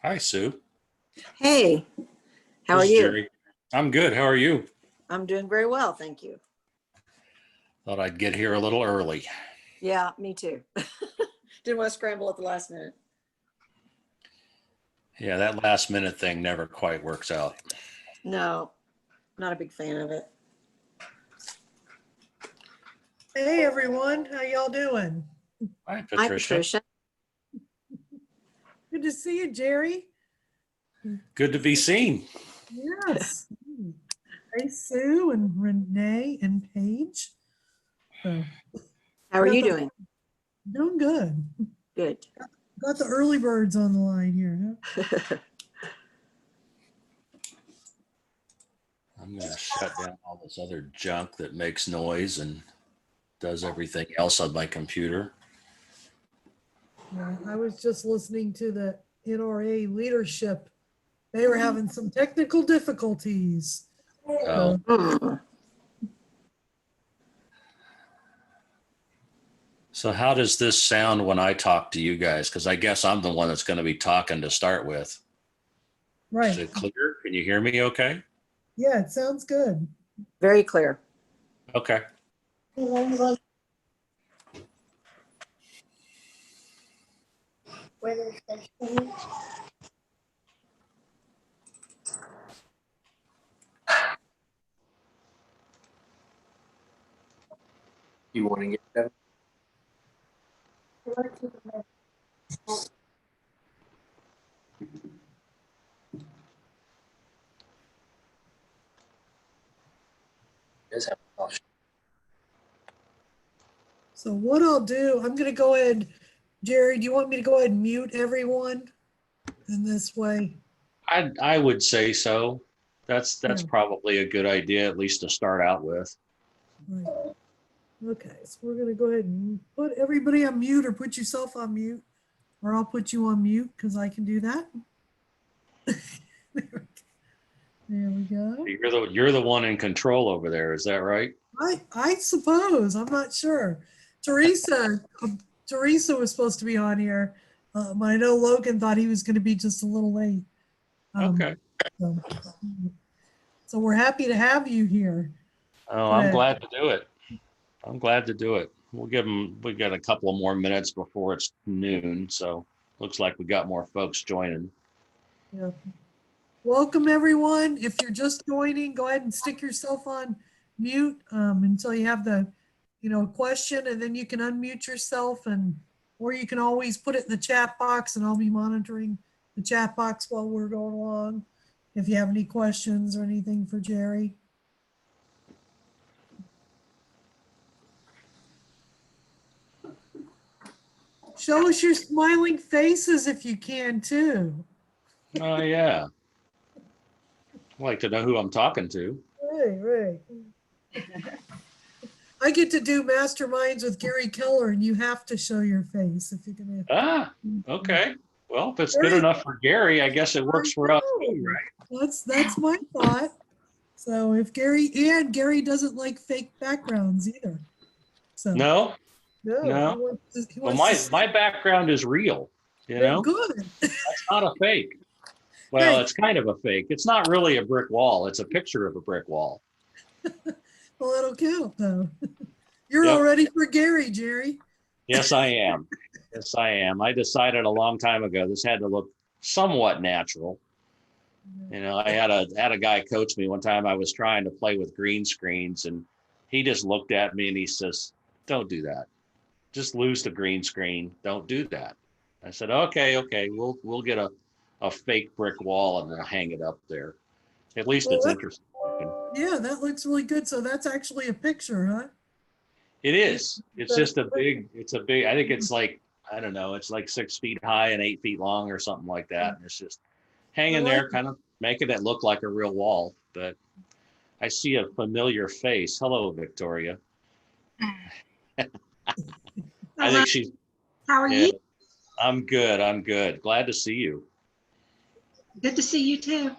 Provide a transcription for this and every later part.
Hi, Sue. Hey, how This are is you? Jerry. I'm good. How are you? I'm doing very well, thank you. Thought I'd get here a little early. Yeah, me too. Didn't want to scramble at the last minute. Yeah, that last minute thing never quite works out. No, not a big fan of it. Hey everyone, how y'all doing? Hi, Hi, Patricia. Patricia. Good to see you, Jerry. Good to be seen. Yes. Hey Sue and Renee and Paige. So How are got you the- doing? doing good. Good. Got the early birds on the line here. Huh? I'm going to shut down all this other junk that makes noise and does everything else on my computer. Yeah, I was just listening to the NRA leadership. They were having some technical difficulties. Oh, Hmm. so how does this sound when I talk to you guys? Because I guess I'm the one that's going to be talking to start with. Is Right. it clear? Can you hear me okay? Yeah, it sounds good. Very clear. Okay. You want to get that? Does have a option. So what I'll do, I'm gonna go ahead, Jerry, do you want me to go ahead and mute everyone in this way? I would say so. That's Yeah. probably a good idea, at least to start out with. Right. Okay, so we're gonna go ahead and put everybody on mute or put yourself on mute, or I'll put you on mute because I can do that. There we go. You're the one in control over there, is that right? I suppose, I'm not sure. Teresa was supposed to be on here. I know Logan thought he was gonna be just a little late. Okay. So, so we're happy to have you here. Oh, I'm glad to do it. I'm glad to do it. We got a couple of more minutes before it's noon, so looks like we got more folks joining. Yeah. Welcome, everyone. If you're just joining, go ahead and stick yourself on mute until you have the, question, and then you can unmute yourself, or you can always put it in the chat box, and I'll be monitoring the chat box while we're going along. If you have any questions or anything for Jerry. Show us your smiling faces if you can too. Oh, yeah. I'd like to know who I'm talking to. Right. I get to do masterminds with Gary Keller, and you have to show your face if you're gonna. Ah, okay. Well, if it's good enough for Gary, I guess it works for us too, right? That's my thought. So if Gary doesn't like fake backgrounds either. So No, no. He well, wants my background is real, you know? good. That's not a fake. Well, Hey. it's kind of a fake. It's not really a brick wall. It's a picture of a brick wall. Well, it'll count though. You're Yep. all ready for Gary, Jerry. Yes, I am. Yes, I am. I decided a long time ago this had to look somewhat natural. You know, I had a guy coach me one time. I was trying to play with green screens, and he just looked at me and he says, "Don't do that. Just lose the green screen. Don't do that." I said, "Okay, we'll get a fake brick wall and we'll hang it up there. At least Well, it's interesting." yeah, that looks really good. So that's actually a picture, huh? It is. It's just a big. I think it's like, I don't know. It's like 6 feet high and 8 feet long or something like that. And it's just hanging there, kind of making it look like a real wall. But I see a familiar face. Hello, Victoria. I think she's. How are Yeah, you? I'm good. I'm good. Glad to see you. Good to see you too.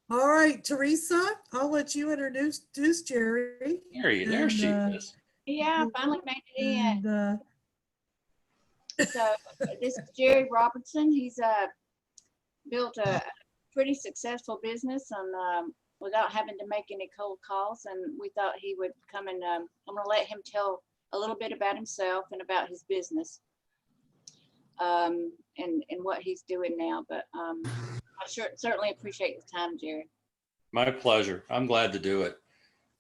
All right, Teresa, I'll let you introduce Jerry. There she is. Yeah, I finally made it in. So this is Jerry Robertson. He's built a pretty successful business on without having to make any cold calls. And we thought he would come and I'm going to let him tell a little bit about himself and about his business and what he's doing now. But I certainly appreciate the time, Jerry. My pleasure. I'm glad to do it.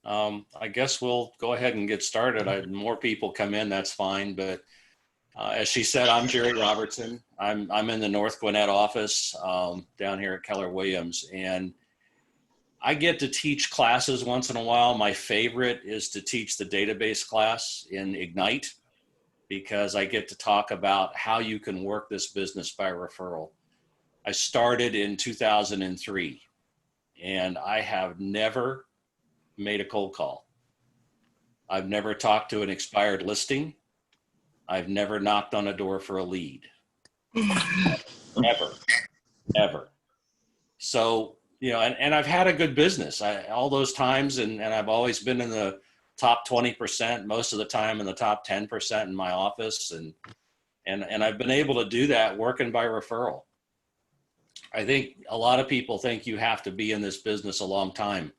I guess we'll go ahead and get started. More people come in, that's fine. But as she said, I'm Jerry Robertson. I'm in the North Gwinnett office down here at Keller Williams, and I get to teach classes once in a while. My favorite is to teach the database class in Ignite, because I get to talk about how you can work this business by referral. I started in 2003, and I have never made a cold call. I've never talked to an expired listing. I've never knocked on a door for a lead. Ever. So, you know, and I've had a good business all those times, and I've always been in the top 20%, most of the time in the top 10% in my office. And I've been able to do that working by referral. I think a lot of people think you have to be in this business a long time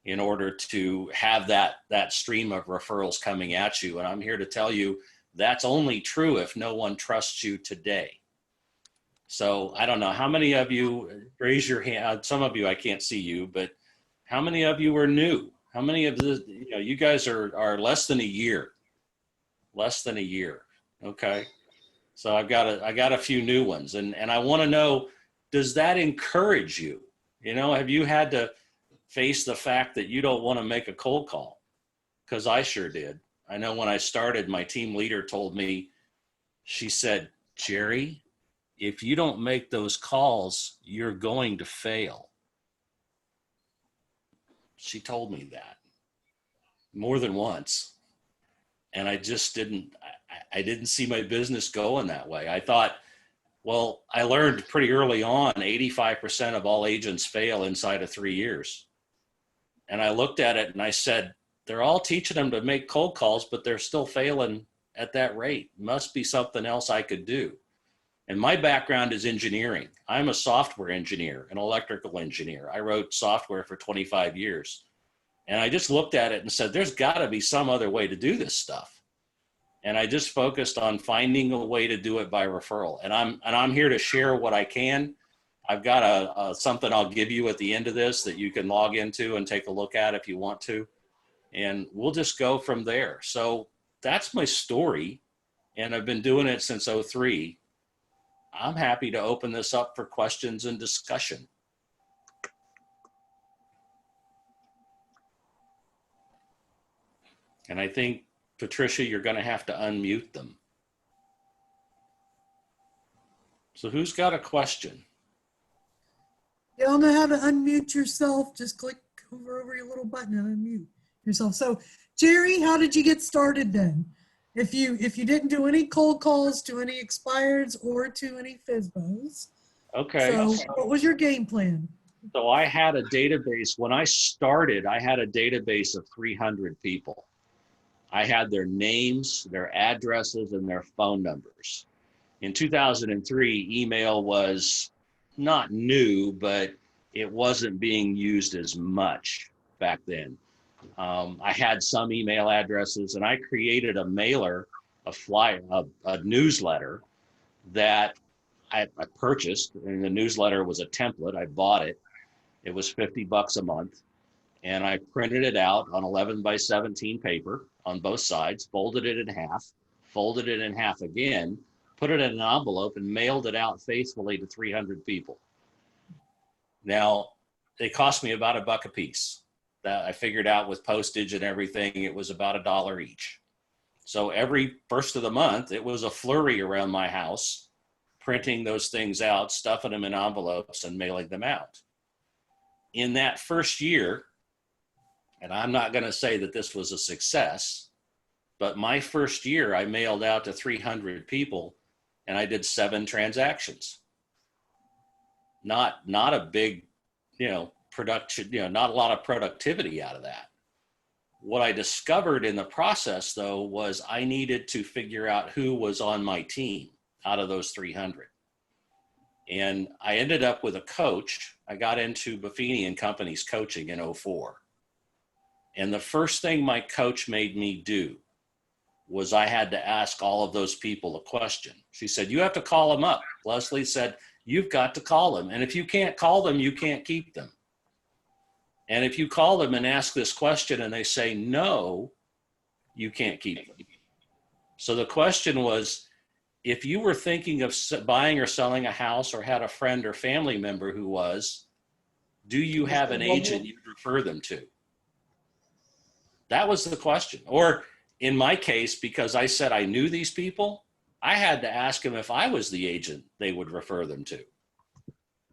in order to have that stream of referrals coming at you. And I'm here to tell you that's only true if no one trusts you today. So I don't know how many of you raise your hand. Some of you, I can't see you, but how many of you are new? How many of this, you guys are less than a year, Okay. So I got a few new ones, and I want to know, does that encourage you? Have you had to face the fact that you don't want to make a cold call? Because I sure did. I know when I started, my team leader told me, she said, Jerry, if you don't make those calls, you're going to fail. She told me that more than once. And I just I didn't see my business going that way. I thought, well, I learned pretty early on, 85% of all agents fail inside of 3 years. And I looked at it and I said, they're all teaching them to make cold calls, but they're still failing at that rate. Must be something else I could do. And my background is engineering. I'm a software engineer, an electrical engineer. I wrote software for 25 years. And I just looked at it and said, there's got to be some other way to do this stuff. And I just focused on finding a way to do it by referral. And I'm here to share what I can. I've got something I'll give you at the end of this that you can log into and take a look at if you want to. And we'll just go from there. So that's my story. And I've been doing it since '03. I'm happy to open this up for questions and discussion. And I think, Patricia, you're going to have to unmute them. So who's got a question? You all know how to unmute yourself. Just click over your little button and unmute yourself. So Jerry, how did you get started then? If you didn't do any cold calls to any expireds or to any FSBOs. Okay. So what was your game plan? So I had a database. When I started, I had a database of 300 people. I had their names, their addresses, and their phone numbers. In 2003, email was not new, but it wasn't being used as much back then. I had some email addresses, and I created a mailer, a flyer, a newsletter that I purchased, and the newsletter was a template. I bought it. It was $50 a month, and I printed it out on 11 by 17 paper on both sides, folded it in half, folded it in half again, put it in an envelope, and mailed it out faithfully to 300 people. Now, they cost me about $1 a piece. That I figured out with postage and everything, it was about $1 each. So every first of the month, it was a flurry around my house, printing those things out, stuffing them in envelopes, and mailing them out. In that first year, and I'm not going to say that this was a success, but my first year, I mailed out to 300 people, and I did 7 transactions. Not a big, production, not a lot of productivity out of that. What I discovered in the process, though, was I needed to figure out who was on my team out of those 300. And I ended up with a coach. I got into Buffini and Company's coaching in '04. And the first thing my coach made me do was I had to ask all of those people a question. She said, you have to call them up. Leslie said, you've got to call them. And if you can't call them, you can't keep them. And if you call them and ask this question and they say no, you can't keep them. So the question was, if you were thinking of buying or selling a house or had a friend or family member who was, do you have an agent you'd refer them to? That was the question. Or in my case, because I said I knew these people, I had to ask them if I was the agent they would refer them to.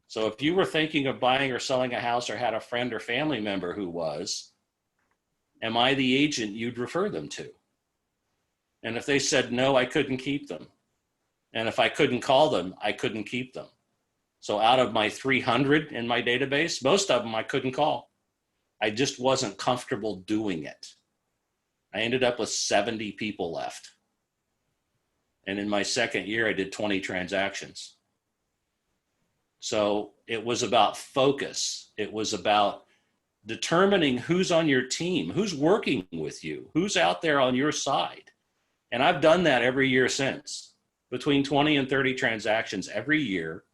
So if you were thinking of buying or selling a house or had a friend or family member who was, am I the agent you'd refer them to? And if they said no, I couldn't keep them. And if I couldn't call them, I couldn't keep them. So out of my 300 in my database, most of them I couldn't call. I just wasn't comfortable doing it. I ended up with 70 people left. And in my second year, I did 20 transactions. So it was about focus. It was about determining who's on your team, who's working with you, who's out there on your side. And I've done that every year since, between 20 and 30 transactions every year.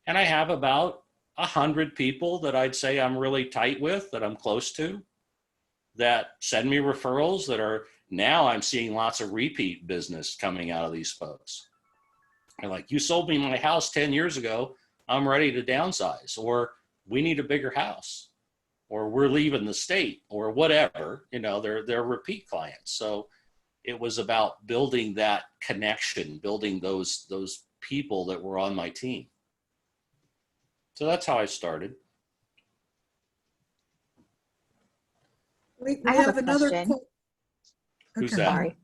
And I have about 100 people that I'd say I'm really tight with, that I'm close to, that send me referrals that are, now I'm seeing lots of repeat business coming out of these folks. They're like, you sold me my house 10 years ago. I'm ready to downsize, or we need a bigger house, or we're leaving the state, or whatever. You know, they're repeat clients. So it was about building that connection, building those people that were on my team. So that's how I started. We I have have a another. question. Who's Okay. that? Sorry.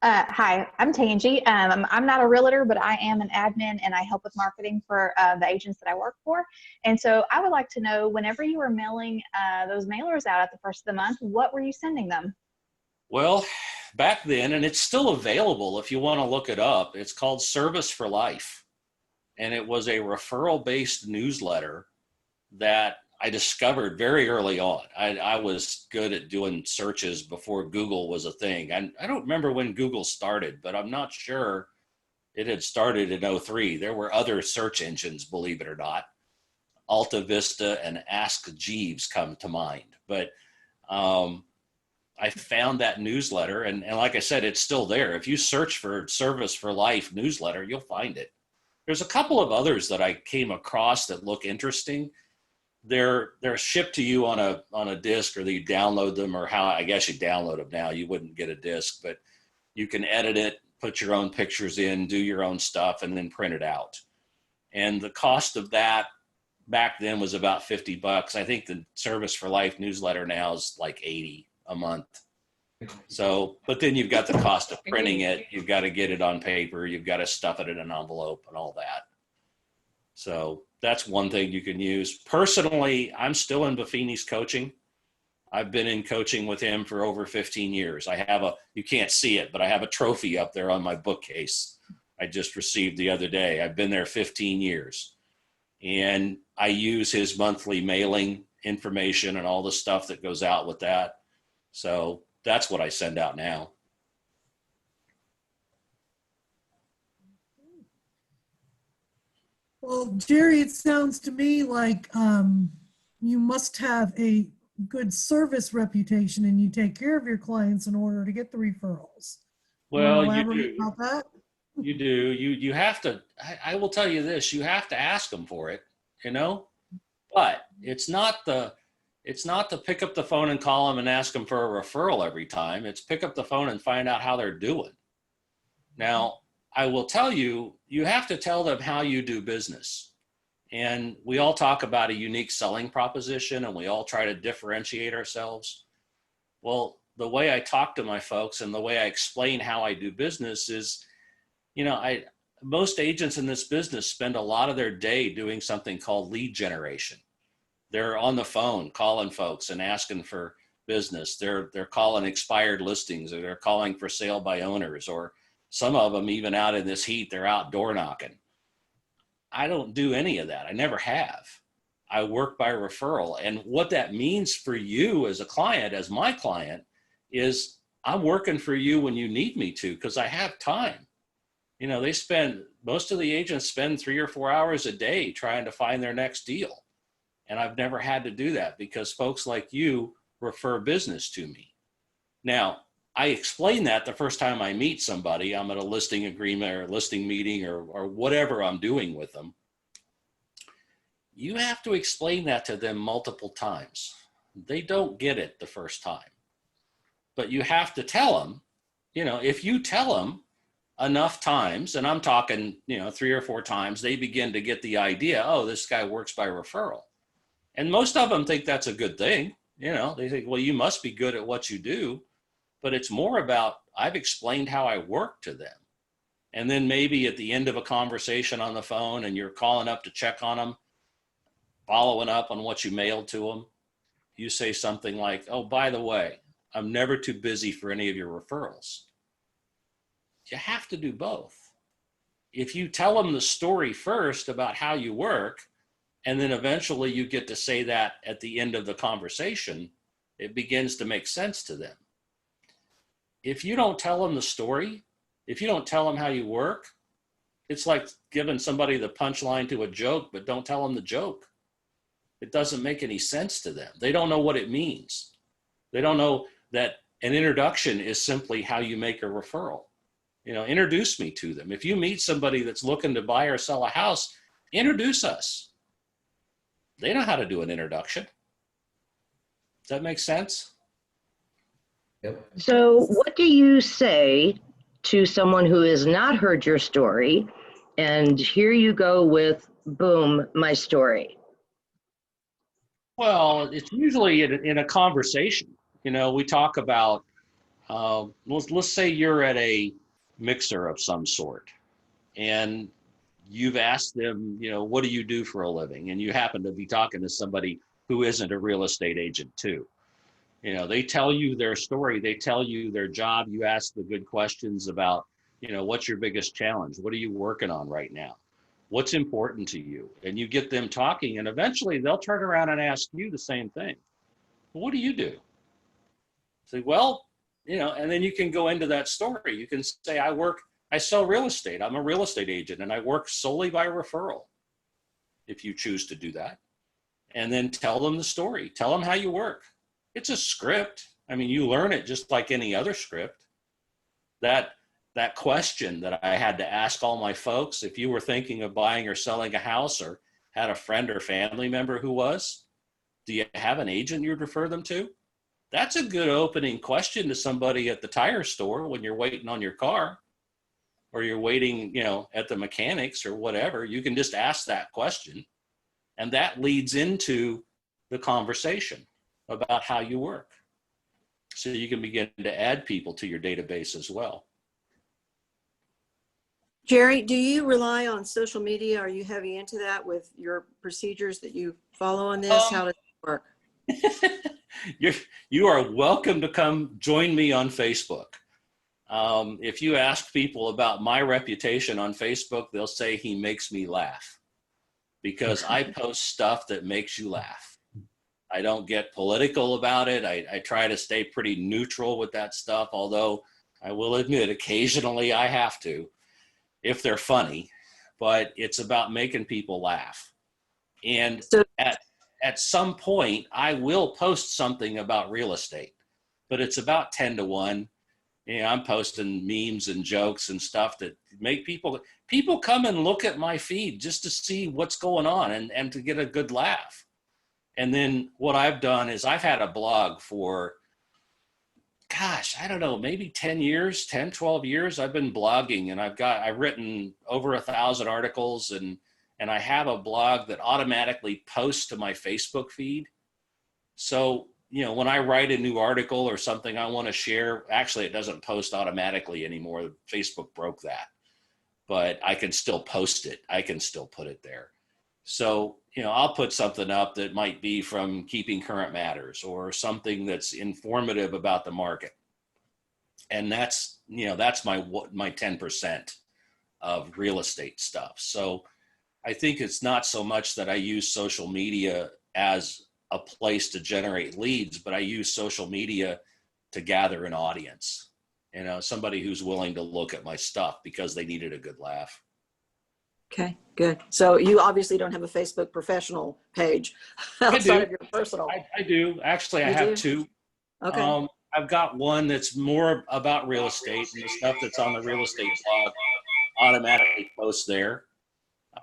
Hi, I'm Tangi. I'm not a realtor, but I am an admin and I help with marketing for the agents that I work for. And so I would like to know, whenever you were mailing those mailers out at the first of the month, what were you sending them? Well, back then, and it's still available if you want to look it up, it's called Service for Life. And it was a referral-based newsletter that I discovered very early on. I was good at doing searches before Google was a thing. I don't remember when Google started, but I'm not sure it had started in '03. There were other search engines, believe it or not. Alta Vista and Ask Jeeves come to mind. But I found that newsletter, and like I said, it's still there. If you search for Service for Life newsletter, you'll find it. There's a couple of others that I came across that look interesting. They're shipped to you on a disc, or that you download them, or how, I guess you download them now. You wouldn't get a disc, but you can edit it, put your own pictures in, do your own stuff, and then print it out. And the cost of that back then was about $50. I think the Service for Life newsletter now is like $80 a month. So, but then you've got the cost of printing it. You've got to get it on paper. You've got to stuff it in an envelope and all that. So that's one thing you can use. Personally, I'm still in Buffini's coaching. I've been in coaching with him for over 15 years. I have you can't see it, but I have a trophy up there on my bookcase I just received the other day. I've been there 15 years. And I use his monthly mailing information and all the stuff that goes out with that. So that's what I send out now. Well, Jerry, it sounds to me like you must have a good service reputation and you take care of your clients in order to get the referrals. Well, wanna you elaborate do. about that? You do. You have to, I will tell you this, you have to ask them for it, you know, but it's not to pick up the phone and call them and ask them for a referral every time. It's pick up the phone and find out how they're doing. Now, I will tell you, you have to tell them how you do business. And we all talk about a unique selling proposition and we all try to differentiate ourselves. Well, the way I talk to my folks and the way I explain how I do business is, you know, most agents in this business spend a lot of their day doing something called lead generation. They're on the phone calling folks and asking for business. They're calling expired listings, or they're calling for sale by owners, or some of them even out in this heat, they're out door knocking. I don't do any of that. I never have. I work by referral. And what that means for you as a client, as my client, is I'm working for you when you need me to, because I have time. You know, most of the agents spend 3 or 4 hours a day trying to find their next deal. And I've never had to do that because folks like you refer business to me. Now, I explain that the first time I meet somebody. I'm at a listing agreement or a listing meeting or whatever I'm doing with them. You have to explain that to them multiple times. They don't get it the first time. But you have to tell them, you know, if you tell them enough times, and I'm talking, you know, 3 or 4 times, they begin to get the idea, oh, this guy works by referral. And most of them think that's a good thing. You know, they think, well, you must be good at what you do. But it's more about, I've explained how I work to them. And then maybe at the end of a conversation on the phone and you're calling up to check on them, following up on what you mailed to them, you say something like, oh, by the way, I'm never too busy for any of your referrals. You have to do both. If you tell them the story first about how you work, and then eventually you get to say that at the end of the conversation, it begins to make sense to them. If you don't tell them the story, if you don't tell them how you work, it's like giving somebody the punchline to a joke, but don't tell them the joke. It doesn't make any sense to them. They don't know what it means. They don't know that an introduction is simply how you make a referral. You know, introduce me to them. If you meet somebody that's looking to buy or sell a house, introduce us. They know how to do an introduction. Does that make sense? Yep. So what do you say to someone who has not heard your story, and here you go with, boom, my story? Well, it's usually in a conversation. You know, we talk about, let's say you're at a mixer of some sort, and you've asked them, you know, what do you do for a living? And you happen to be talking to somebody who isn't a real estate agent too. You know, they tell you their story, they tell you their job, you ask the good questions about, you know, what's your biggest challenge? What are you working on right now? What's important to you? And you get them talking, and eventually they'll turn around and ask you the same thing. What do you do? Say, well, you know, and then you can go into that story. You can say, I sell real estate. I'm a real estate agent and I work solely by referral, if you choose to do that. And then tell them the story. Tell them how you work. It's a script. I mean, you learn it just like any other script. That question that I had to ask all my folks, if you were thinking of buying or selling a house or had a friend or family member who was, do you have an agent you'd refer them to? That's a good opening question to somebody at the tire store when you're waiting on your car, or you're waiting, you know, at the mechanics or whatever. You can just ask that question, and that leads into the conversation about how you work. So you can begin to add people to your database as well. Jerry, do you rely on social media? Are you heavy into that with your procedures that you follow on this? How does it work? You are welcome to come join me on Facebook. If you ask people about my reputation on Facebook, they'll say he makes me laugh, because I post stuff that makes you laugh. I don't get political about it. I try to stay pretty neutral with that stuff, although I will admit occasionally I have to, if they're funny, but it's about making people laugh. And So- at some point, I will post something about real estate, but it's about 10 to 1. You know, I'm posting memes and jokes and stuff that make people come and look at my feed just to see what's going on and to get a good laugh. And then what I've done is I've had a blog for, gosh, I don't know, maybe 10 years, 10, 12 years. I've been blogging, and I've written over 1,000 articles, and I have a blog that automatically posts to my Facebook feed. So, you know, when I write a new article or something I want to share, actually it doesn't post automatically anymore. Facebook broke that, but I can still post it. I can still put it there. So I'll put something up that might be from Keeping Current Matters or something that's informative about the market. And that's my 10% of real estate stuff. So I think it's not so much that I use social media as a place to generate leads, but I use social media to gather an audience, somebody who's willing to look at my stuff because they needed a good laugh. Okay, good. So you obviously don't have a Facebook professional page outside of your personal. I do. Actually, I You have do? two. Okay. I've got one that's more about real estate, and the stuff that's on the real estate blog automatically posts there.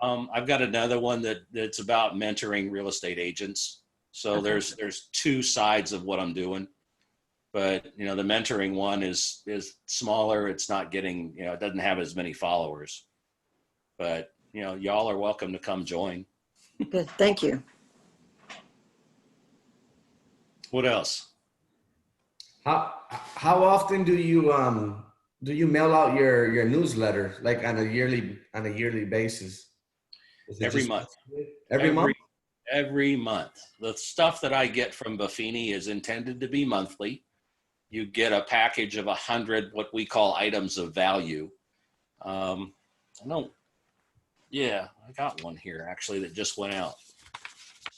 I've got another one that's about mentoring real estate agents. So Okay. there's two sides of what I'm doing. But the mentoring one is smaller. It's not getting, it doesn't have as many followers. But y'all are welcome to come join. Good. Thank you. What else? How often do you mail out your newsletter, like on a yearly basis? Is it Every just month. Every month? Every month. The stuff that I get from Buffini is intended to be monthly. You get a package of 100 what we call items of value. I got one here actually that just went out.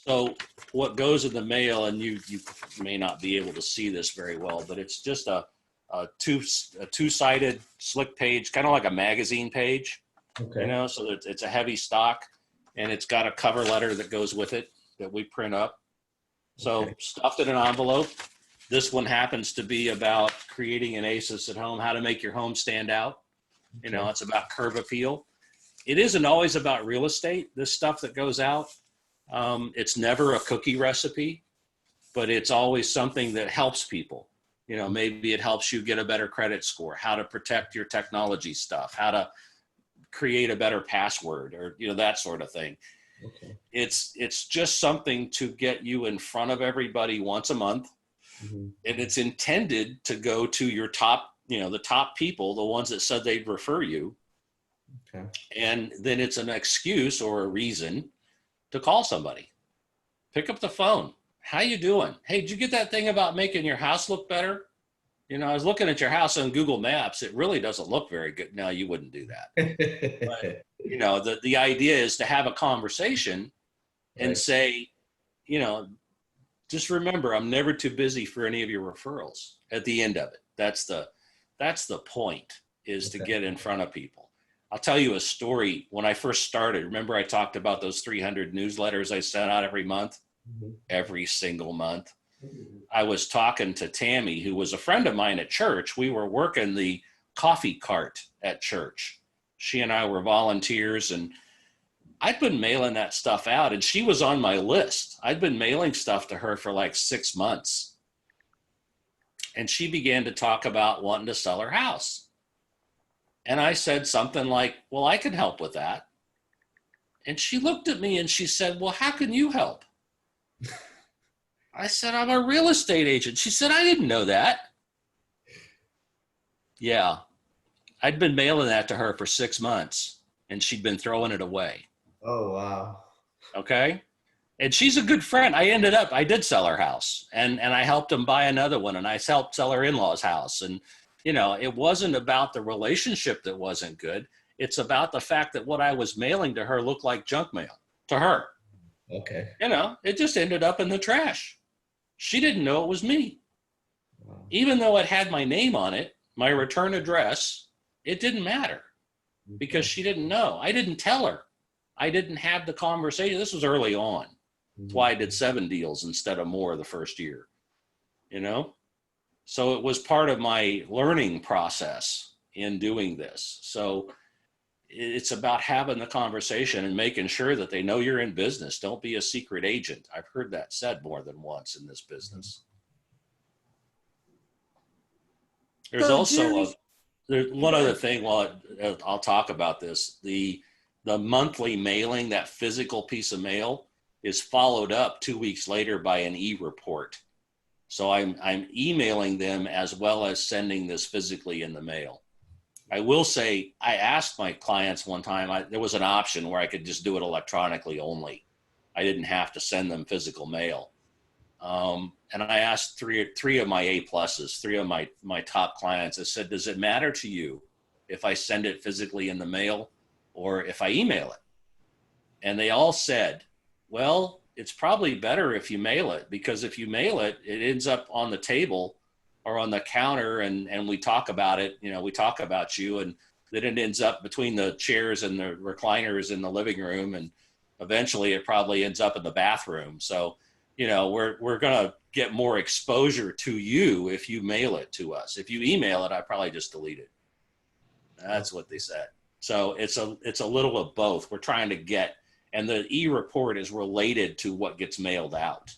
So what goes in the mail, and you may not be able to see this very well, but it's just a two-sided slick page, kind of like a magazine page. Okay. So it's a heavy stock, and it's got a cover letter that goes with it that we print up. So stuffed in an envelope. This one happens to be about creating an ACES at home, how to make your home stand out. It's about curb appeal. It isn't always about real estate, this stuff that goes out. It's never a cookie recipe, but it's always something that helps people. Maybe it helps you get a better credit score, how to protect your technology stuff, how to create a better password, or, that sort of thing. Okay. It's just something to get you in front of everybody once a month. Mm-hmm. And it's intended to go to your top, the top people, the ones that said they'd refer you. Okay. And then it's an excuse or a reason to call somebody. Pick up the phone. How you doing? Hey, did you get that thing about making your house look better? I was looking at your house on Google Maps. It really doesn't look very good. No, you wouldn't do that. But, the idea is to have a conversation and Right. say, just remember, I'm never too busy for any of your referrals at the end of it. That's the point, is to get in front of people. I'll tell you a story. When I first started, remember I talked about those 300 newsletters I sent out every month, every single month. I was talking to Tammy, who was a friend of mine at church. We were working the coffee cart at church. She and I were volunteers, and I'd been mailing that stuff out, and she was on my list. I'd been mailing stuff to her for like 6 months. And she began to talk about wanting to sell her house. And I said something like, well, I can help with that. And she looked at me and she said, well, how can you help? I said, I'm a real estate agent. She said, I didn't know that. Yeah. I'd been mailing that to her for 6 months, and she'd been throwing it away. Oh, wow. Okay. And she's a good friend. I did sell her house, and I helped them buy another one, and I helped sell her in-laws house. And, it wasn't about the relationship that wasn't good. It's about the fact that what I was mailing to her looked like junk mail to her. Okay. It just ended up in the trash. She didn't know it was me. Wow. Even though it had my name on it, my return address, it didn't matter because she didn't know. I didn't tell her. I didn't have the conversation. This was early on. That's why I did 7 deals instead of more the first year, So it was part of my learning process in doing this. So it's about having the conversation and making sure that they know you're in business. Don't be a secret agent. I've heard that said more than once in this business. There's So, also Jerry- there's one other thing. While I'll talk about this, the monthly mailing, that physical piece of mail, is followed up 2 weeks later by an e-report. So I'm emailing them as well as sending this physically in the mail. I will say, I asked my clients one time, there was an option where I could just do it electronically only. I didn't have to send them physical mail. And I asked three of my A+, three of my top clients. I said, does it matter to you if I send it physically in the mail or if I email it? And they all said, well, it's probably better if you mail it, because if you mail it, it ends up on the table or on the counter and we talk about it, we talk about you, and then it ends up between the chairs and the recliners in the living room, and eventually it probably ends up in the bathroom. So, we're going to get more exposure to you if you mail it to us. If you email it, I probably just delete it. That's what they said. So it's a little of both. We're trying to get, and the e-report is related to what gets mailed out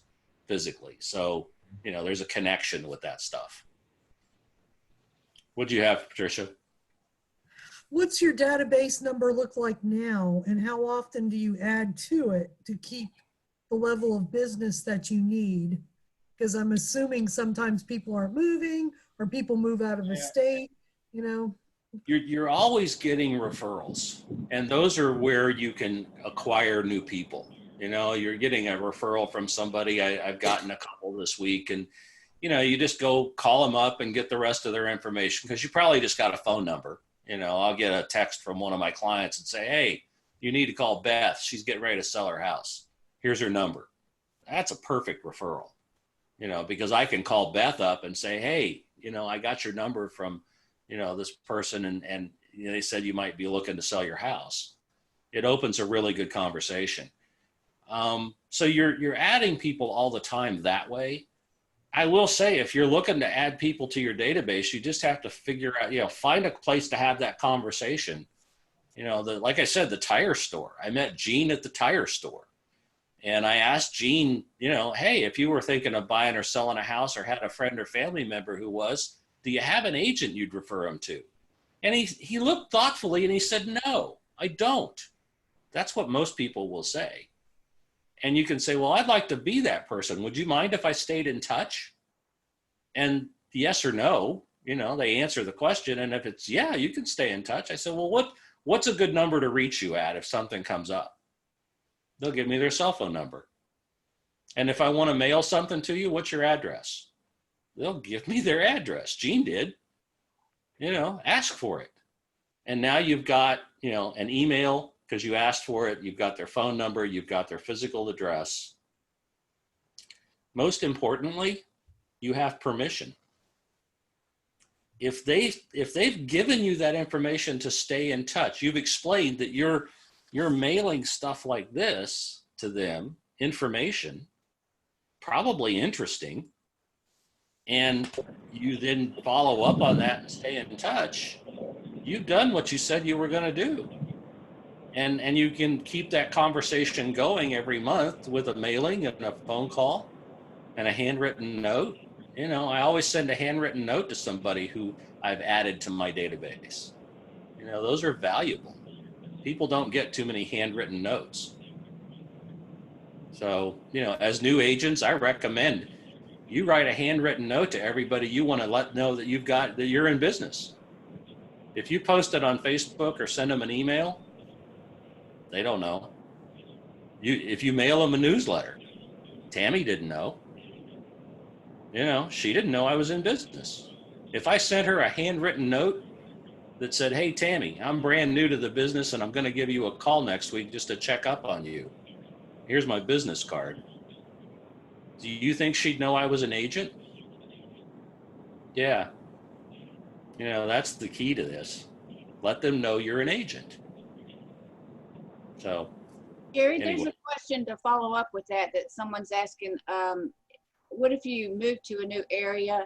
physically. So, there's a connection with that stuff. What do you have, Patricia? What's your database number look like now, and how often do you add to it to keep the level of business that you need? Because I'm assuming sometimes people aren't moving or people move out of the state, You're always getting referrals, and those are where you can acquire new people. You're getting a referral from somebody. I've gotten a couple this week, and you just go call them up and get the rest of their information, because you probably just got a phone number. I'll get a text from one of my clients and say, hey, you need to call Beth. She's getting ready to sell her house. Here's her number. That's a perfect referral, because I can call Beth up and say, hey, I got your number from, this person, and they said you might be looking to sell your house. It opens a really good conversation. So you're adding people all the time that way. I will say, if you're looking to add people to your database, you just have to figure out, find a place to have that conversation. Like I said, the tire store. I met Gene at the tire store. And I asked Gene, hey, if you were thinking of buying or selling a house, or had a friend or family member who was, do you have an agent you'd refer him to? And he looked thoughtfully and he said, no, I don't. That's what most people will say. And you can say, well, I'd like to be that person. Would you mind if I stayed in touch? And yes or no, they answer the question. And if it's, yeah, you can stay in touch. I said, well, what's a good number to reach you at if something comes up? They'll give me their cell phone number. And if I want to mail something to you, what's your address? They'll give me their address. Gene did. Ask for it. And now you've got, an email because you asked for it. You've got their phone number. You've got their physical address. Most importantly, you have permission. If they've given you that information to stay in touch, you've explained that you're mailing stuff like this to them, information, probably interesting, and you then follow up on that and stay in touch, you've done what you said you were going to do. And you can keep that conversation going every month with a mailing and a phone call and a handwritten note. I always send a handwritten note to somebody who I've added to my database. Those are valuable. People don't get too many handwritten notes. So, as new agents, I recommend you write a handwritten note to everybody you want to let know that you're in business. If you post it on Facebook or send them an email, they don't know. If you mail them a newsletter, Tammy didn't know. She didn't know I was in business. If I sent her a handwritten note that said, hey, Tammy, I'm brand new to the business and I'm going to give you a call next week just to check up on you. Here's my business card. Do you think she'd know I was an agent? Yeah. That's the key to this. Let them know you're an agent. So, Gary, anyway. There's a question to follow up with that someone's asking. What if you move to a new area,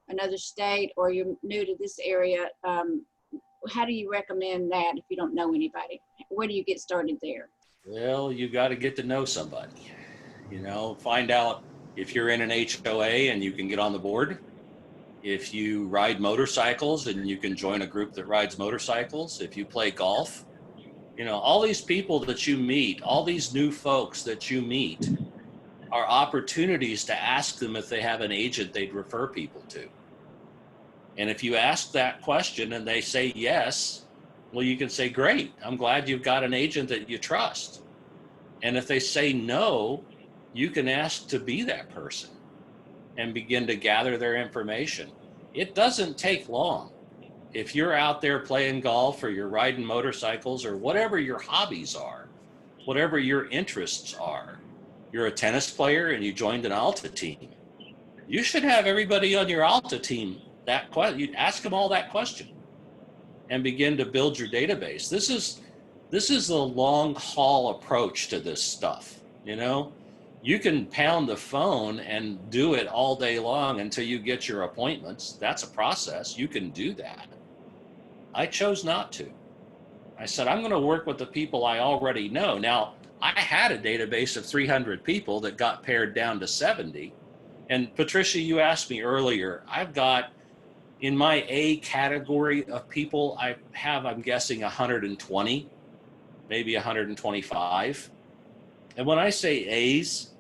another state, or you're new to this area? How do you recommend that if you don't know anybody? Where do you get started there? Well, you got to get to know somebody. Find out if you're in an HOA and you can get on the board. If you ride motorcycles and you can join a group that rides motorcycles. If you play golf. All these people that you meet, all these new folks that you meet are opportunities to ask them if they have an agent they'd refer people to. And if you ask that question and they say yes, well, you can say, great, I'm glad you've got an agent that you trust. And if they say no, you can ask to be that person and begin to gather their information. It doesn't take long. If you're out there playing golf or you're riding motorcycles or whatever your hobbies are, whatever your interests are, you're a tennis player and you joined an Alta team, you should have everybody on your Alta team you ask them all that question and begin to build your database. This is the long haul approach to this stuff. You know, you can pound the phone and do it all day long until you get your appointments. That's a process. You can do that. I chose not to. I said, I'm going to work with the people I already know. Now, I had a database of 300 people that got pared down to 70. And Patricia, you asked me earlier, I've got in my A category of people, I'm guessing 120, maybe 125. And when I say A's,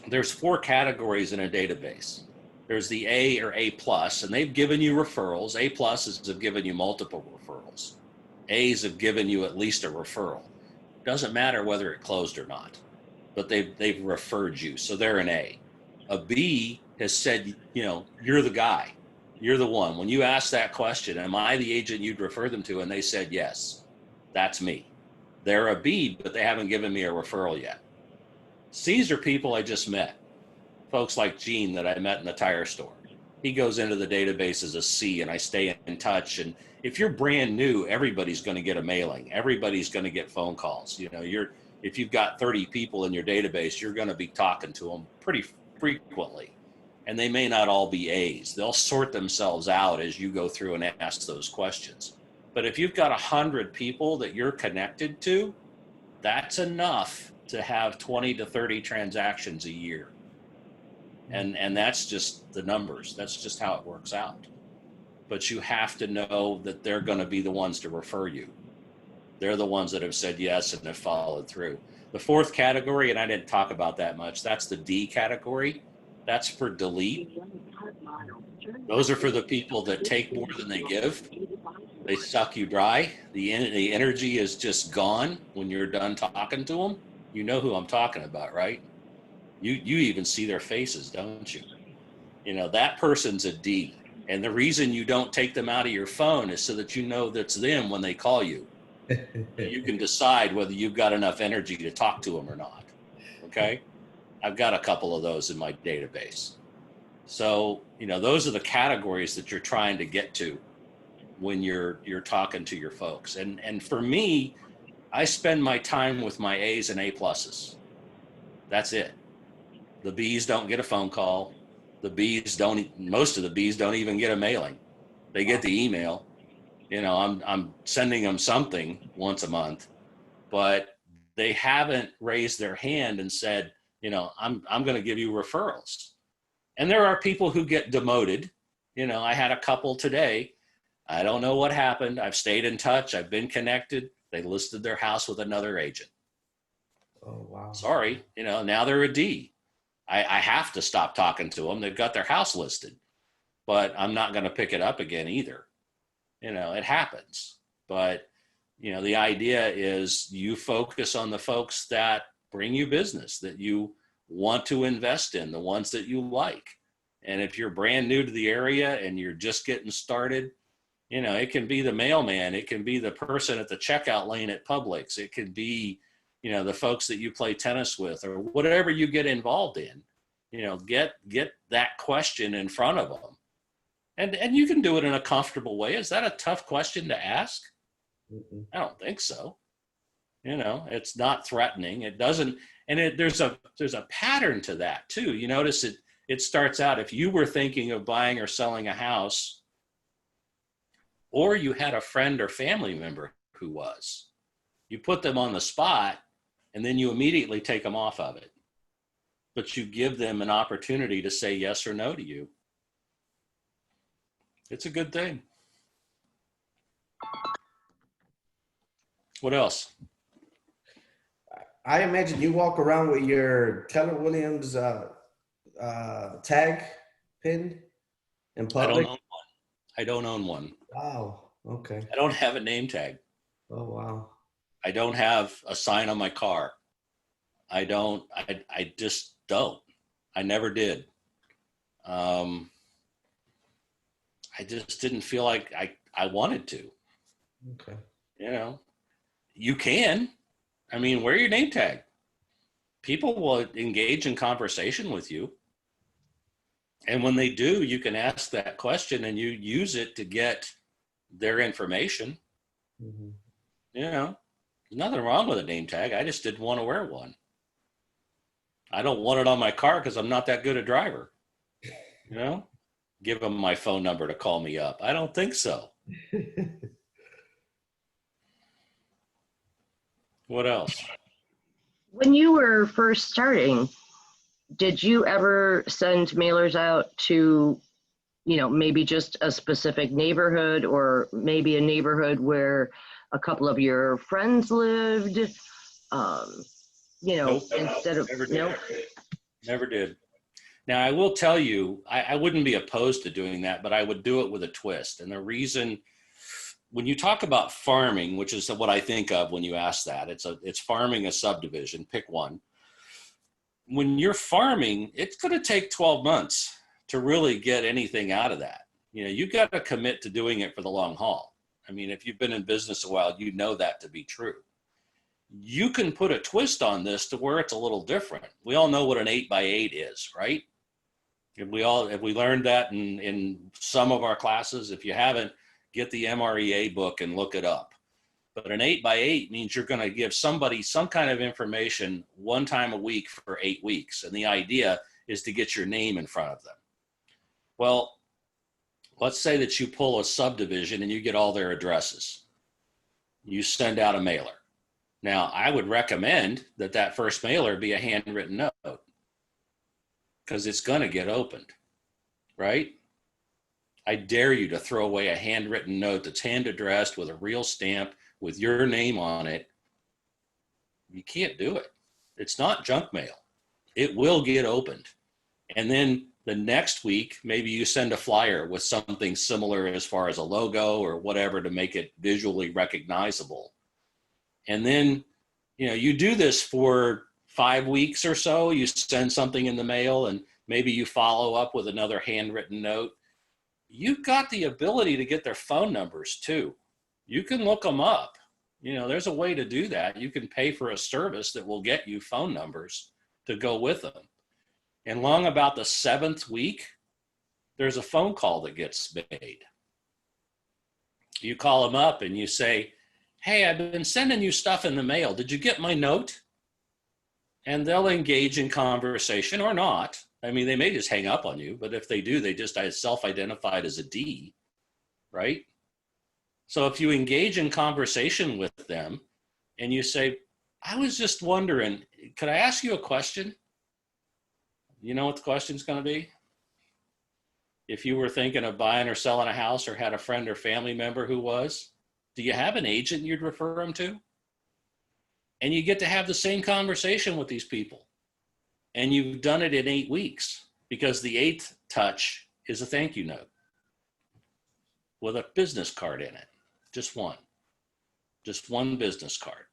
there's 4 categories in a database. There's the A or A plus, and they've given you referrals. A pluses have given you multiple referrals. A's have given you at least a referral. Doesn't matter whether it closed or not, but they've referred you, so they're an A. A B has said, you know, you're the guy. You're the one. When you ask that question, am I the agent you'd refer them to? And they said, yes, that's me. They're a B, but they haven't given me a referral yet. C's are people I just met. Folks like Gene that I met in the tire store. He goes into the database as a C, and I stay in touch. And if you're brand new, everybody's going to get a mailing. Everybody's going to get phone calls. You know, if you've got 30 people in your database, you're going to be talking to them pretty frequently. And they may not all be A's. They'll sort themselves out as you go through and ask those questions. But if you've got 100 people that you're connected to, that's enough to have 20 to 30 transactions a year. And that's just the numbers. That's just how it works out. But you have to know that they're going to be the ones to refer you. They're the ones that have said yes and have followed through. The 4th category, and I didn't talk about that much, that's the D category. That's for delete. Those are for the people that take more than they give. They suck you dry. The energy is just gone when you're done talking to them. You know who I'm talking about, right? You even see their faces, don't you? You know, that person's a D. And the reason you don't take them out of your phone is so that you know that's them when they call you. You can decide whether you've got enough energy to talk to them or not. Okay? I've got a couple of those in my database. So, you know, those are the categories that you're trying to get to when you're talking to your folks. And for me, I spend my time with my A's and A pluses. That's it. The B's don't get a phone call. Most of the B's don't even get a mailing. They get the email. You know, I'm sending them something once a month, but they haven't raised their hand and said, you know, I'm going to give you referrals. And there are people who get demoted. You know, I had a couple today. I don't know what happened. I've stayed in touch. I've been connected. They listed their house with another agent. Oh, wow. Sorry. You know, now they're a D. I have to stop talking to them. They've got their house listed, but I'm not going to pick it up again either. You know, it happens. But, you know, the idea is you focus on the folks that bring you business, that you want to invest in, the ones that you like. And if you're brand new to the area and you're just getting started, you know, it can be the mailman, it can be the person at the checkout lane at Publix, it could be, you know, the folks that you play tennis with or whatever you get involved in. You know, get that question in front of them. And you can do it in a comfortable way. Is that a tough question to ask? Mm-mm. I don't think so. You know, it's not threatening. It doesn't, and there's a pattern to that too. You notice it starts out, if you were thinking of buying or selling a house, or you had a friend or family member who was, you put them on the spot and then you immediately take them off of it. But you give them an opportunity to say yes or no to you. It's a good thing. What else? I imagine you walk around with your Keller Williams tag pin in public. I don't own one. Wow. Okay. I don't have a name tag. Oh, wow. I don't have a sign on my car. I don't, I just don't. I never did. I just didn't feel like I wanted to. Okay. You know, you can. I mean, wear your name tag. People will engage in conversation with you. And when they do, you can ask that question and you use it to get their information. Mm-hmm. You know, there's nothing wrong with a name tag. I just didn't want to wear one. I don't want it on my car because I'm not that good a driver. You know, give them my phone number to call me up. I don't think so. What else? When you were first starting, did you ever send mailers out to, maybe just a specific neighborhood or maybe a neighborhood where a couple of your friends lived? Nope. Instead of, Never did. no? Never did. Now, I will tell you, I wouldn't be opposed to doing that, but I would do it with a twist. And the reason, when you talk about farming, which is what I think of when you ask that, it's farming a subdivision, pick one. When you're farming, it's going to take 12 months to really get anything out of that. You've got to commit to doing it for the long haul. I mean, if you've been in business a while, you know that to be true. You can put a twist on this to where it's a little different. We all know what an 8x8 is, right? If we learned that in some of our classes. If you haven't, get the MREA book and look it up. But an 8x8 means you're going to give somebody some kind of information one time a week for 8 weeks. And the idea is to get your name in front of them. Well, let's say that you pull a subdivision and you get all their addresses. You send out a mailer. Now, I would recommend that first mailer be a handwritten note because it's going to get opened, right? I dare you to throw away a handwritten note that's hand addressed with a real stamp with your name on it. You can't do it. It's not junk mail. It will get opened. And then the next week, maybe you send a flyer with something similar as far as a logo or whatever to make it visually recognizable. And then, you do this for 5 weeks or so. You send something in the mail and maybe you follow up with another handwritten note. You've got the ability to get their phone numbers too. You can look them up. There's a way to do that. You can pay for a service that will get you phone numbers to go with them. And long about the 7th week, there's a phone call that gets made. You call them up and you say, hey, I've been sending you stuff in the mail. Did you get my note? And they'll engage in conversation or not. I mean, they may just hang up on you, but if they do, they just self-identified as a D, right? So if you engage in conversation with them and you say, I was just wondering, could I ask you a question? You know what the question's going to be? If you were thinking of buying or selling a house or had a friend or family member who was, do you have an agent you'd refer them to? And you get to have the same conversation with these people. And you've done it in 8 weeks because the 8th touch is a thank you note with a business card in it. Just one business card.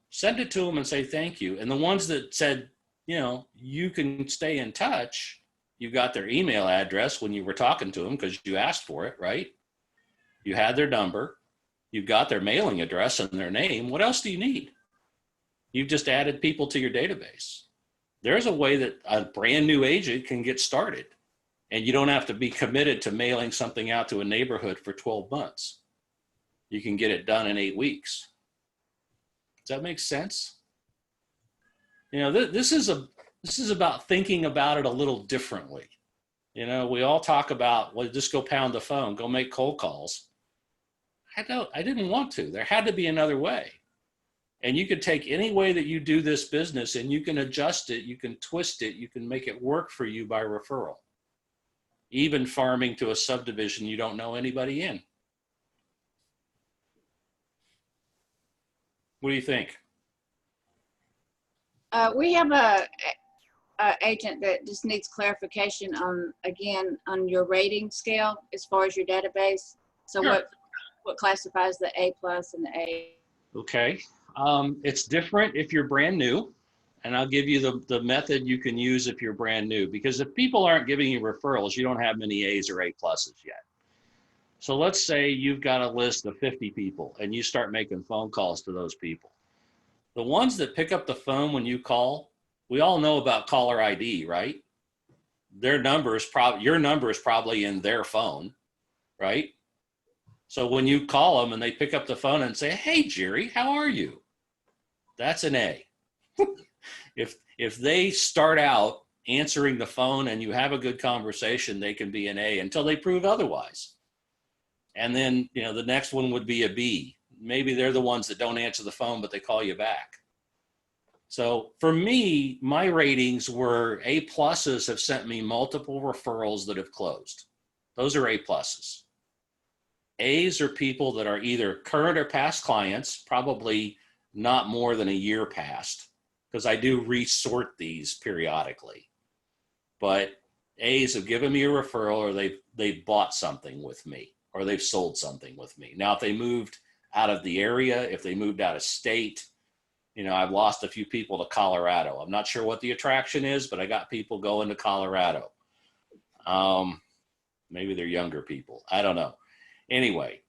Send it to them and say thank you. And the ones that said, you can stay in touch, you got their email address when you were talking to them because you asked for it, right? You had their number, you've got their mailing address and their name. What else do you need? You've just added people to your database. There's a way that a brand new agent can get started, and you don't have to be committed to mailing something out to a neighborhood for 12 months. You can get it done in 8 weeks. Does that make sense? This is about thinking about it a little differently. We all talk about, well, just go pound the phone, go make cold calls. I didn't want to. There had to be another way. And you could take any way that you do this business and you can adjust it, you can twist it, you can make it work for you by referral. Even farming to a subdivision you don't know anybody in. What do you think? We have a agent that just needs clarification on your rating scale as far as your database. So Sure. What classifies the A+ and the A? Okay. It's different if you're brand new. And I'll give you the method you can use if you're brand new, because if people aren't giving you referrals, you don't have many A's or A pluses yet. So let's say you've got a list of 50 people and you start making phone calls to those people. The ones that pick up the phone when you call, we all know about caller ID, right? Your number is probably in their phone, right? So when you call them and they pick up the phone and say, "Hey, Jerry, how are you?" That's an A. If they start out answering the phone and you have a good conversation, they can be an A until they prove otherwise. And then, the next one would be a B. Maybe they're the ones that don't answer the phone, but they call you back. So for me, my ratings were A pluses have sent me multiple referrals that have closed. Those are A pluses. A's are people that are either current or past clients, probably not more than a year past, because I do resort these periodically. But A's have given me a referral, or they've bought something with me, or they've sold something with me. Now, if they moved out of the area, if they moved out of state, I've lost a few people to Colorado. I'm not sure what the attraction is, but I got people going to Colorado. Maybe they're younger people. I don't know. Anyway,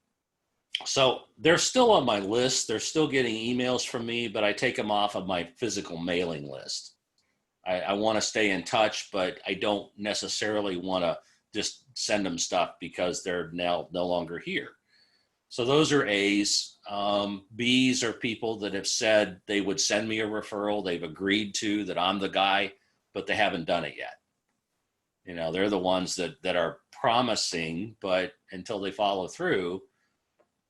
so they're still on my list. They're still getting emails from me, but I take them off of my physical mailing list. I want to stay in touch, but I don't necessarily want to just send them stuff because they're now no longer here. So those are A's. B's are people that have said they would send me a referral. They've agreed to that I'm the guy, but they haven't done it yet. They're the ones that are promising, but until they follow through,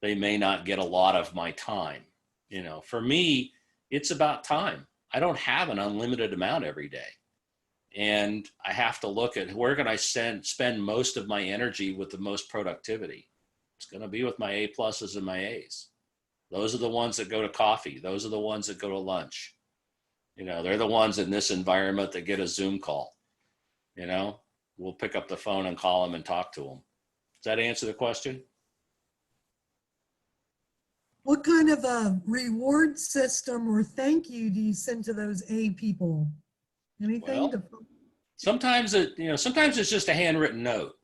they may not get a lot of my time. For me, it's about time. I don't have an unlimited amount every day. And I have to look at where can I spend most of my energy with the most productivity. It's going to be with my A pluses and my A's. Those are the ones that go to coffee. Those are the ones that go to lunch. They're the ones in this environment that get a Zoom call. We'll pick up the phone and call them and talk to them. Does that answer the question? What kind of a reward system or thank you do you send to those A people? Anything? Well, sometimes it's just a handwritten note.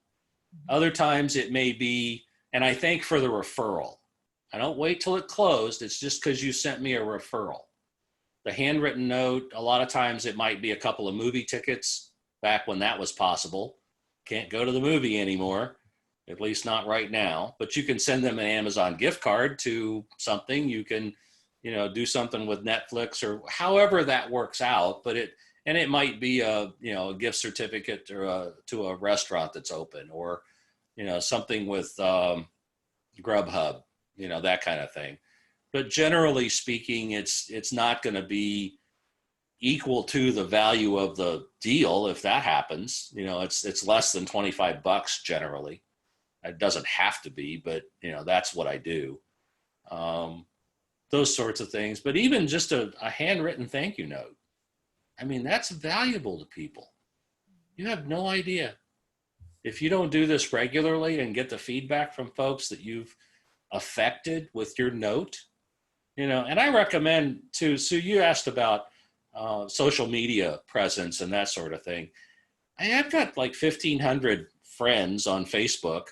Other times it may be, and I thank for the referral. I don't wait till it closed. It's just because you sent me a referral. The handwritten note, a lot of times it might be a couple of movie tickets back when that was possible. Can't go to the movie anymore, at least not right now. But you can send them an Amazon gift card to something. You can, do something with Netflix or however that works out. But it might be a gift certificate to a restaurant that's open, or something with Grubhub, that kind of thing. But generally speaking, it's not going to be equal to the value of the deal. If that happens, it's less than $25 generally. It doesn't have to be, but that's what I do. Those sorts of things. But even just a handwritten thank you note, that's valuable to people. You have no idea. If you don't do this regularly and get the feedback from folks that you've affected with your note, and I recommend too, Sue, you asked about social media presence and that sort of thing. I've got like 1,500 friends on Facebook,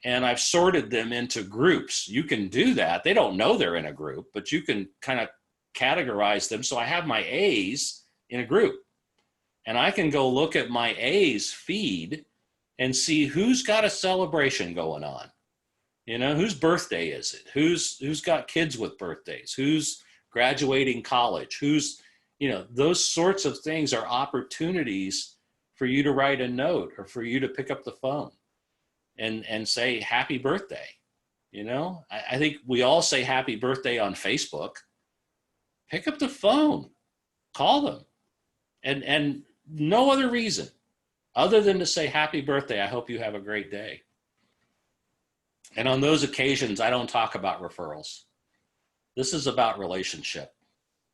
and I've sorted them into groups. You can do that. They don't know they're in a group, but you can kind of categorize them. So I have my A's in a group, and I can go look at my A's feed and see who's got a celebration going on. Whose birthday is it? Who's got kids with birthdays? Who's graduating college? Who's, those sorts of things are opportunities for you to write a note or for you to pick up the phone and say happy birthday. I think we all say happy birthday on Facebook. Pick up the phone, call them, and no other reason other than to say happy birthday. I hope you have a great day. And on those occasions, I don't talk about referrals. This is about relationship.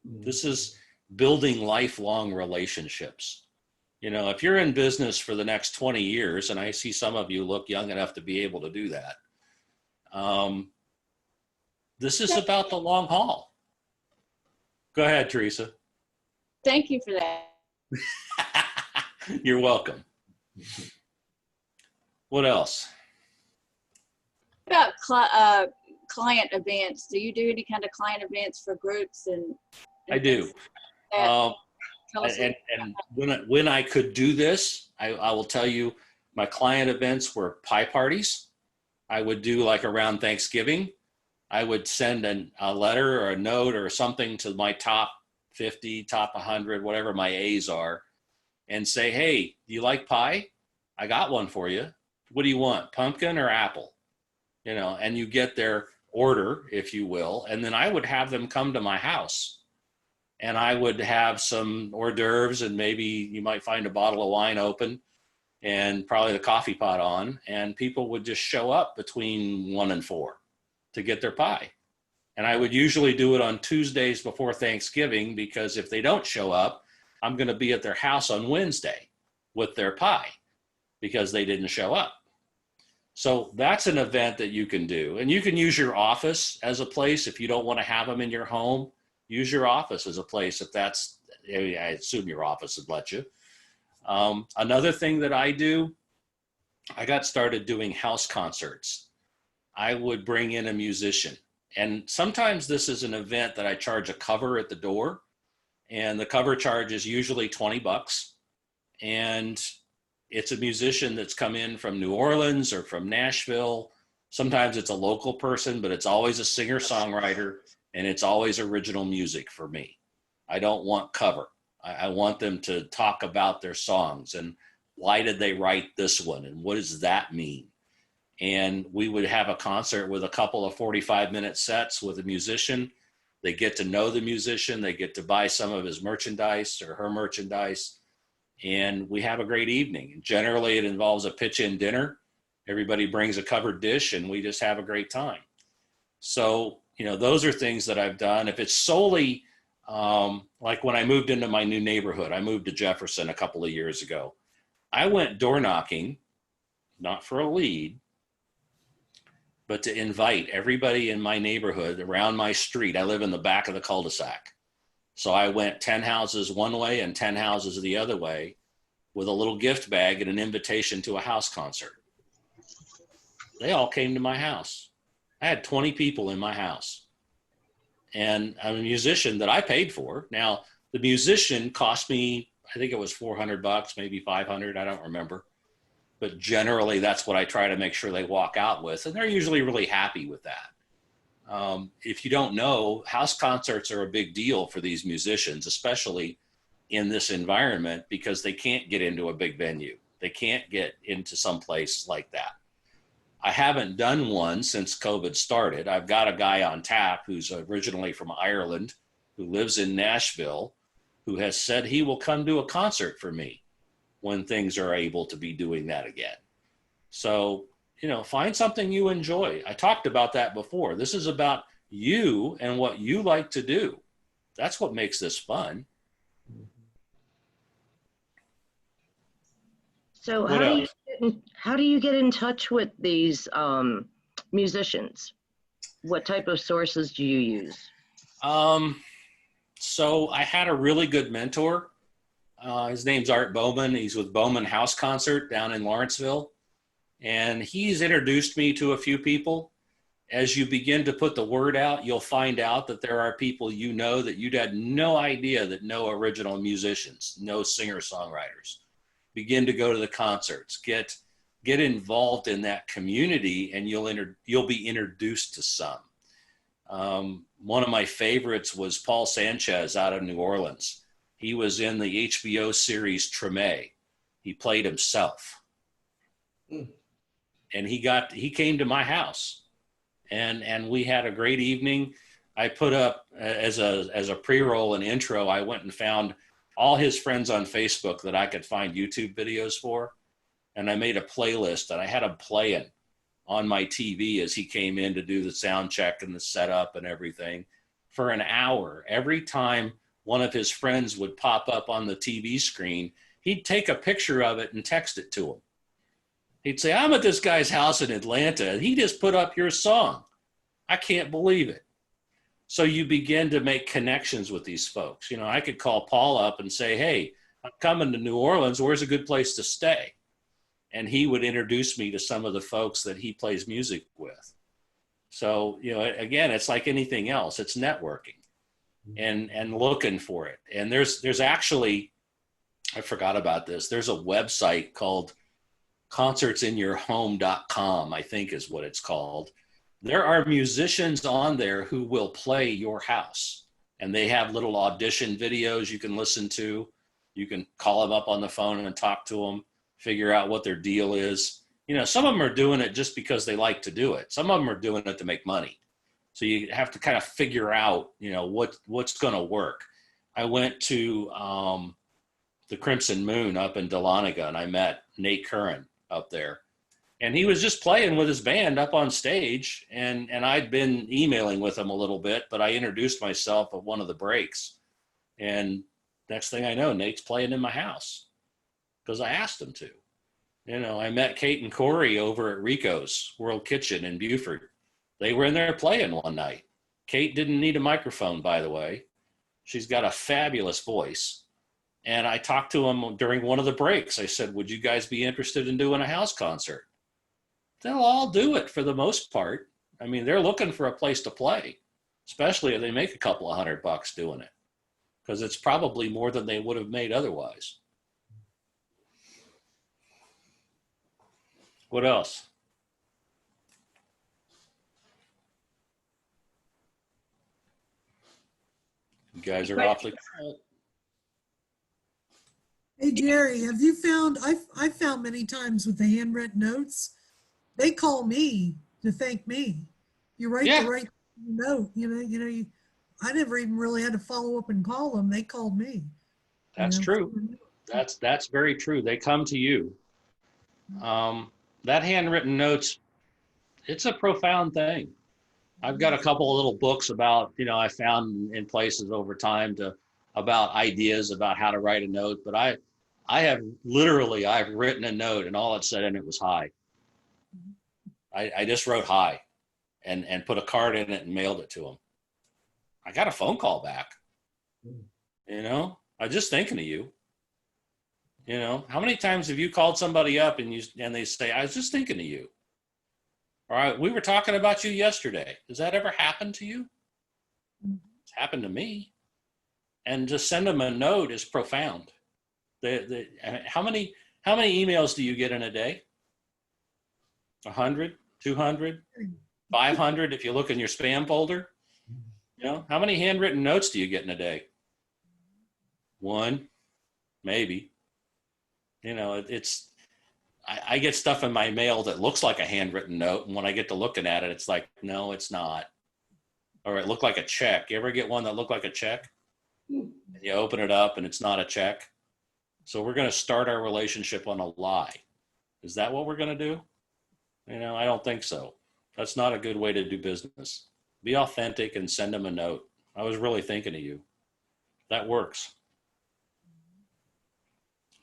This is building lifelong relationships. If you're in business for the next 20 years, and I see some of you look young enough to be able to do that, this is about the long haul. Go ahead, Teresa. Thank you for that. You're welcome. What else? About client events, do you do any kind of client events for groups and I do. tell us And when I could do this, I will tell you, my client events were pie parties. I would do like around Thanksgiving. I would send a letter or a note or something to my top 50, top 100, whatever my A's are, and say, hey, do you like pie? I got one for you. What do you want, pumpkin or apple? You know, and you get their order, if you will, and then I would have them come to my house. And I would have some hors d'oeuvres, and maybe you might find a bottle of wine open and probably the coffee pot on, and people would just show up between 1 and 4 to get their pie. And I would usually do it on Tuesdays before Thanksgiving, because if they don't show up, I'm going to be at their house on Wednesday with their pie because they didn't show up. So that's an event that you can do. And you can use your office as a place if you don't want to have them in your home. Use your office as a place if that's, I assume your office would let you. Another thing that I do, I got started doing house concerts. I would bring in a musician. And sometimes this is an event that I charge a cover at the door. And the cover charge is usually $20. And it's a musician that's come in from New Orleans or from Nashville. Sometimes it's a local person, but it's always a singer-songwriter. And it's always original music for me. I don't want cover. I want them to talk about their songs and why did they write this one and what does that mean? And we would have a concert with a couple of 45-minute sets with a musician. They get to know the musician. They get to buy some of his merchandise or her merchandise. And we have a great evening. Generally, it involves a pitch-in dinner. Everybody brings a covered dish and we just have a great time. So, you know, those are things that I've done. If it's solely like when I moved into my new neighborhood, I moved to Jefferson a couple of years ago. I went door knocking, not for a lead, but to invite everybody in my neighborhood around my street. I live in the back of the cul-de-sac. So I went 10 houses one way and 10 houses the other way with a little gift bag and an invitation to a house concert. They all came to my house. I had 20 people in my house. And I'm a musician that I paid for. Now, the musician cost me, I think it was $400, maybe 500, I don't remember. But generally, that's what I try to make sure they walk out with. And they're usually really happy with that. If you don't know, house concerts are a big deal for these musicians, especially in this environment, because they can't get into a big venue. They can't get into some place like that. I haven't done one since COVID started. I've got a guy on tap who's originally from Ireland, who lives in Nashville, who has said he will come do a concert for me when things are able to be doing that again. So, you know, find something you enjoy. I talked about that before. This is about you and what you like to do. That's what makes this fun. So What else? how do you get in touch with these musicians? What type of sources do you use? So I had a really good mentor. His name's Art Bowman. He's with Bowman House Concert down in Lawrenceville. And he's introduced me to a few people. As you begin to put the word out, you'll find out that there are people you know that you'd had no idea that know original musicians, no singer-songwriters. Begin to go to the concerts, get involved in that community, and you'll be introduced to some. One of my favorites was Paul Sanchez out of New Orleans. He was in the HBO series Treme. He played himself. And he came to my house and we had a great evening. I put up as a pre-roll and intro, I went and found all his friends on Facebook that I could find YouTube videos for. And I made a playlist and I had him playing on my TV as he came in to do the sound check and the setup and everything for an hour. Every time one of his friends would pop up on the TV screen, he'd take a picture of it and text it to him. He'd say, I'm at this guy's house in Atlanta and he just put up your song. I can't believe it. So you begin to make connections with these folks. You know, I could call Paul up and say, hey, I'm coming to New Orleans. Where's a good place to stay? And he would introduce me to some of the folks that he plays music with. So, you know, again, it's like anything else. It's networking and looking for it. And there's actually, I forgot about this. There's a website called concertsinyourhome.com, I think is what it's called. There are musicians on there who will play your house, and they have little audition videos you can listen to. You can call them up on the phone and talk to them, figure out what their deal is. You know, some of them are doing it just because they like to do it. Some of them are doing it to make money. So you have to kind of figure out, you know, what's going to work. I went to the Crimson Moon up in Dahlonega, and I met Nate Curran up there. And he was just playing with his band up on stage, and I'd been emailing with him a little bit, but I introduced myself at one of the breaks. And next thing I know, Nate's playing in my house because I asked him to. You know, I met Kate and Corey over at Rico's World Kitchen in Beaufort. They were in there playing one night. Kate didn't need a microphone, by the way. She's got a fabulous voice. And I talked to him during one of the breaks. I said, would you guys be interested in doing a house concert? They'll all do it for the most part. I mean, they're looking for a place to play, especially if they make a couple of $100 doing it, because it's probably more than they would have made otherwise. What else? You guys are awfully quiet. Hey, Jerry, have you found, I've found many times with the handwritten notes, they call me to thank me. You write Yeah. the right note, I never even really had to follow up and call them. They called me. That's you know. true. That's very true. They come to you. That handwritten notes, it's a profound thing. I've got a couple of little books about, you know, I found in places over time about ideas about how to write a note, but I've written a note and all it said in it was hi. I just wrote hi and put a card in it and mailed it to them. I got a phone call back. You know, I was just thinking of you. You know, how many times have you called somebody up and they say, I was just thinking of you? All right, we were talking about you yesterday. Does that ever happen to you? It's happened to me. And just send them a note is profound. How many emails do you get in a day? 100, 200, 500 if you look in your spam folder? You know, how many handwritten notes do you get in a day? One, maybe. You know, I get stuff in my mail that looks like a handwritten note, and when I get to looking at it, it's like, no, it's not. Or it looked like a check. You ever get one that looked like a check? And you open it up and it's not a check. So we're going to start our relationship on a lie. Is that what we're going to do? You know, I don't think so. That's not a good way to do business. Be authentic and send them a note. I was really thinking of you. That works.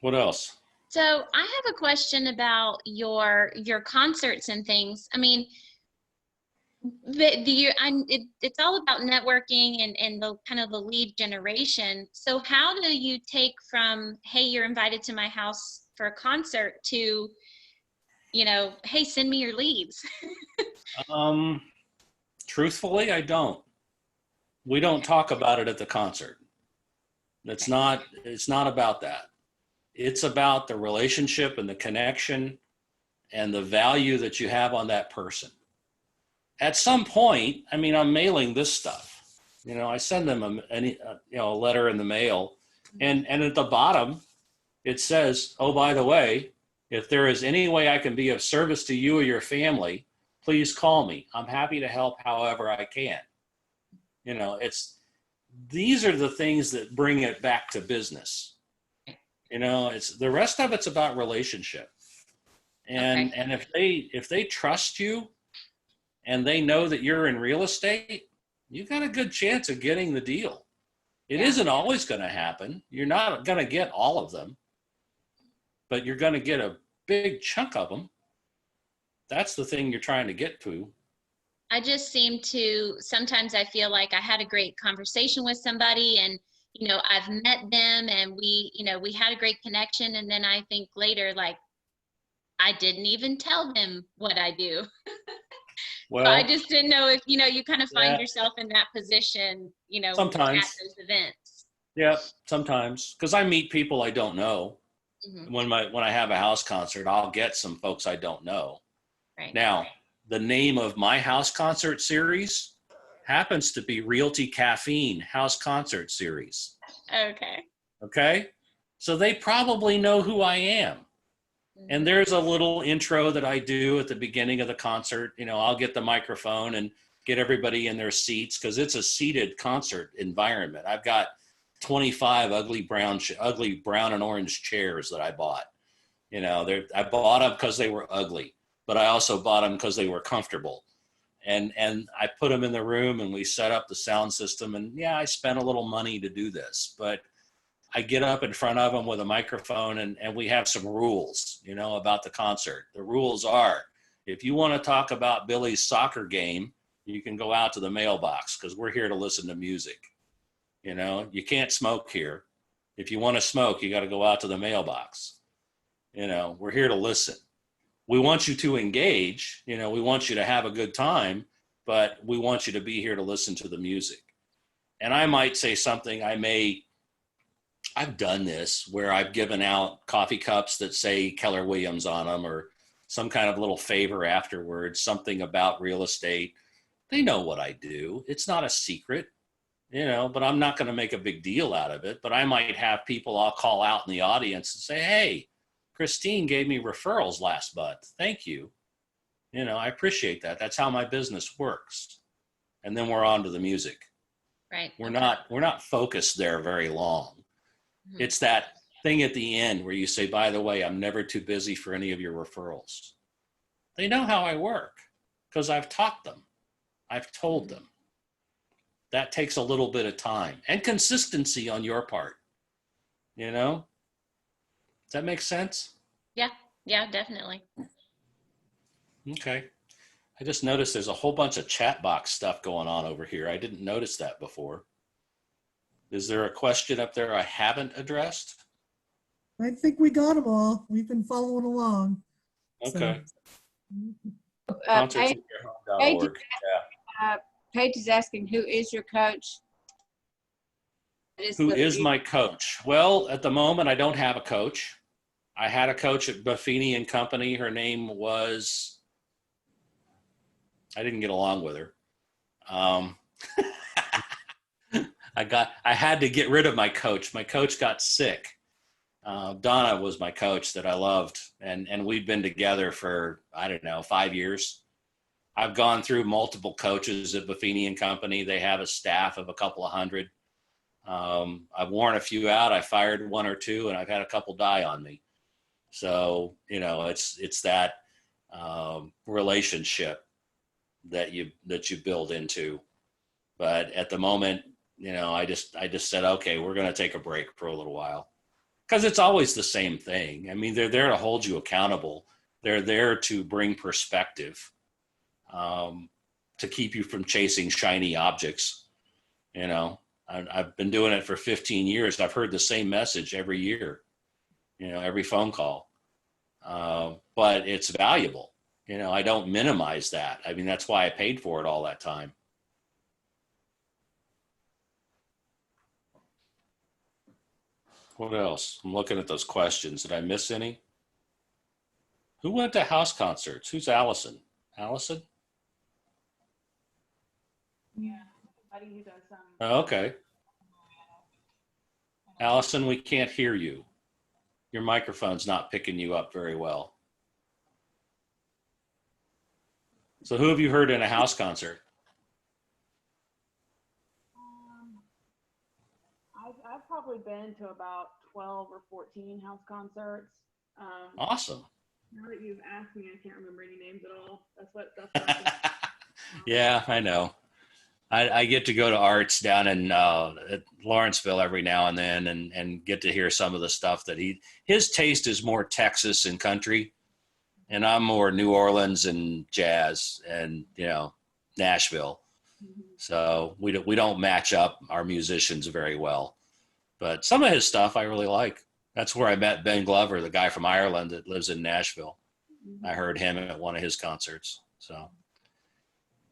What else? So I have a question about your concerts and things. I mean, it's all about networking and the kind of the lead generation. So how do you take from, hey, you're invited to my house for a concert to, you know, hey, send me your leads? Truthfully, I don't. We don't talk about it at the concert. It's not about that. It's about the relationship and the connection and the value that you have on that person. At some point, I mean, I'm mailing this stuff. You know, I send them a letter in the mail, and at the bottom, it says, oh, by the way, if there is any way I can be of service to you or your family, please call me. I'm happy to help however I can. You know, these are the things that bring it back to business. You know, it's the rest of it's about relationship. And if they trust you and they know that you're in real estate, you've got a good chance of getting the deal. It isn't always going to happen. You're not going to get all of them, but you're going to get a big chunk of them. That's the thing you're trying to get to. I just seem to, sometimes I feel like I had a great conversation with somebody and, you know, I've met them and we, you know, we had a great connection. And then I think later, like, I didn't even tell them what I do. So I Well, just didn't know if, you know, you kind of find yeah, yourself in that position, you know, at sometimes. those events. Yeah, sometimes. Because I meet people I don't know. Mhm. When I have a house concert, I'll get some folks I don't know. Right. Now, the name of my house concert series happens to be Realty Caffeine House Concert Series. Okay. Okay? So they probably know who I am. And Mhm. there's a little intro that I do at the beginning of the concert. You know, I'll get the microphone and get everybody in their seats because it's a seated concert environment. I've got 25 ugly brown and orange chairs that I bought. You know, I bought them because they were ugly, but I also bought them because they were comfortable. And I put them in the room and we set up the sound system. And yeah, I spent a little money to do this, but I get up in front of them with a microphone and we have some rules, you know, about the concert. The rules are, if you want to talk about Billy's soccer game, you can go out to the mailbox because we're here to listen to music. You know, you can't smoke here. If you want to smoke, you got to go out to the mailbox. You know, we're here to listen. We want you to engage, you know, we want you to have a good time, but we want you to be here to listen to the music. And I might say something, I've done this where I've given out coffee cups that say Keller Williams on them or some kind of little favor afterwards, something about real estate. They know what I do. It's not a secret, you know, but I'm not going to make a big deal out of it. But I might have people I'll call out in the audience and say, hey, Christine gave me referrals last month. Thank you. You know, I appreciate that. That's how my business works. And then we're on to the music. Right. We're not focused there very long. Mhm. It's that thing at the end where you say, by the way, I'm never too busy for any of your referrals. They know how I work because I've taught them. I've told them. That takes a little bit of time and consistency on your part. You know? Does that make sense? Yeah. Yeah, definitely. Okay. I just noticed there's a whole bunch of chat box stuff going on over here. I didn't notice that before. Is there a question up there I haven't addressed? I think we got them all. We've been following along. Okay. Paige, Concertsinyourhome.org. Yeah. Paige is asking, who is your coach? Who is my coach? Well, at the moment, I don't have a coach. I had a coach at Buffini and Company. Her name was, I didn't get along with her. I had to get rid of my coach. My coach got sick. Donna was my coach that I loved. And we've been together for, I don't know, 5 years. I've gone through multiple coaches at Buffini and Company. They have a staff of a couple of hundred. I've worn a few out. I fired one or two, and I've had a couple die on me. So, you know, it's that relationship that you build into. But at the moment, you know, I just said, okay, we're going to take a break for a little while because it's always the same thing. I mean, they're there to hold you accountable. They're there to bring perspective, to keep you from chasing shiny objects. You know, I've been doing it for 15 years. I've heard the same message every year, you know, every phone call. But it's valuable. You know, I don't minimize that. I mean, that's why I paid for it all that time. What else? I'm looking at those questions. Did I miss any? Who went to house concerts? Who's Allison? Allison? Yeah, somebody who does Oh, okay. Allison, we can't hear you. Your microphone's not picking you up very well. So who have you heard in a house concert? I've probably been to about 12 or 14 house concerts. Awesome. Now that you've asked me, I can't remember any names at all. That's what Yeah, I know. I get to go to Arts down in at Lawrenceville every now and then and get to hear some of the stuff that his taste is more Texas and country, and I'm more New Orleans and jazz. And, you know, Nashville. So we don't match up our musicians very well. But some of his stuff I really like. That's where I met Ben Glover, the guy from Ireland that lives in Nashville. I heard him at one of his concerts. So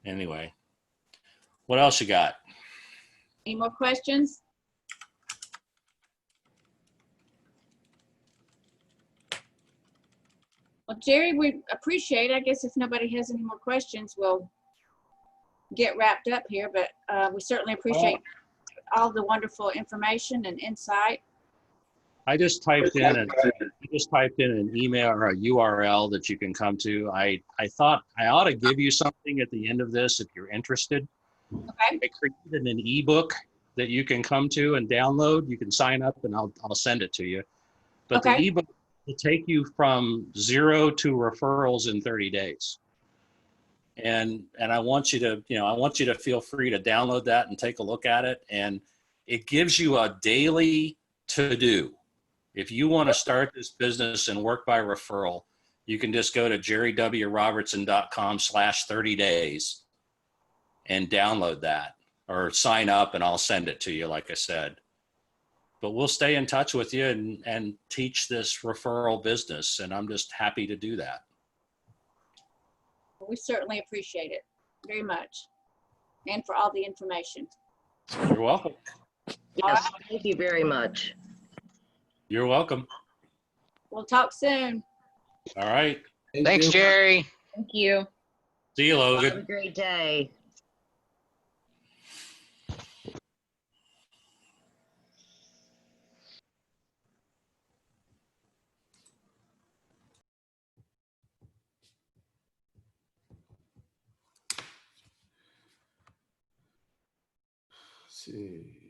anyway, what else you got? Any more questions? Well, Jerry, we appreciate, I guess if nobody has any more questions, we'll get wrapped up here, but we certainly appreciate all the wonderful information and insight. I just typed in an email or a URL that you can come to. I thought I ought to give you something at the end of this if you're interested. Okay. I created an ebook that you can come to and download. You can sign up and I'll send it to you. But Okay. the ebook will take you from 0 to referrals in 30 days. And I want you to feel free to download that and take a look at it. And it gives you a daily to-do. If you want to start this business and work by referral, you can just go to jerrywrobertson.com/30 days and download that or sign up and I'll send it to you, like I said. But we'll stay in touch with you and teach this referral business. And I'm just happy to do that. We certainly appreciate it very much and for all the information. You're welcome. Yes, thank you very much. You're welcome. We'll talk soon. All right. Thanks, Jerry. Thank you. See you, Have a Logan. great day. See.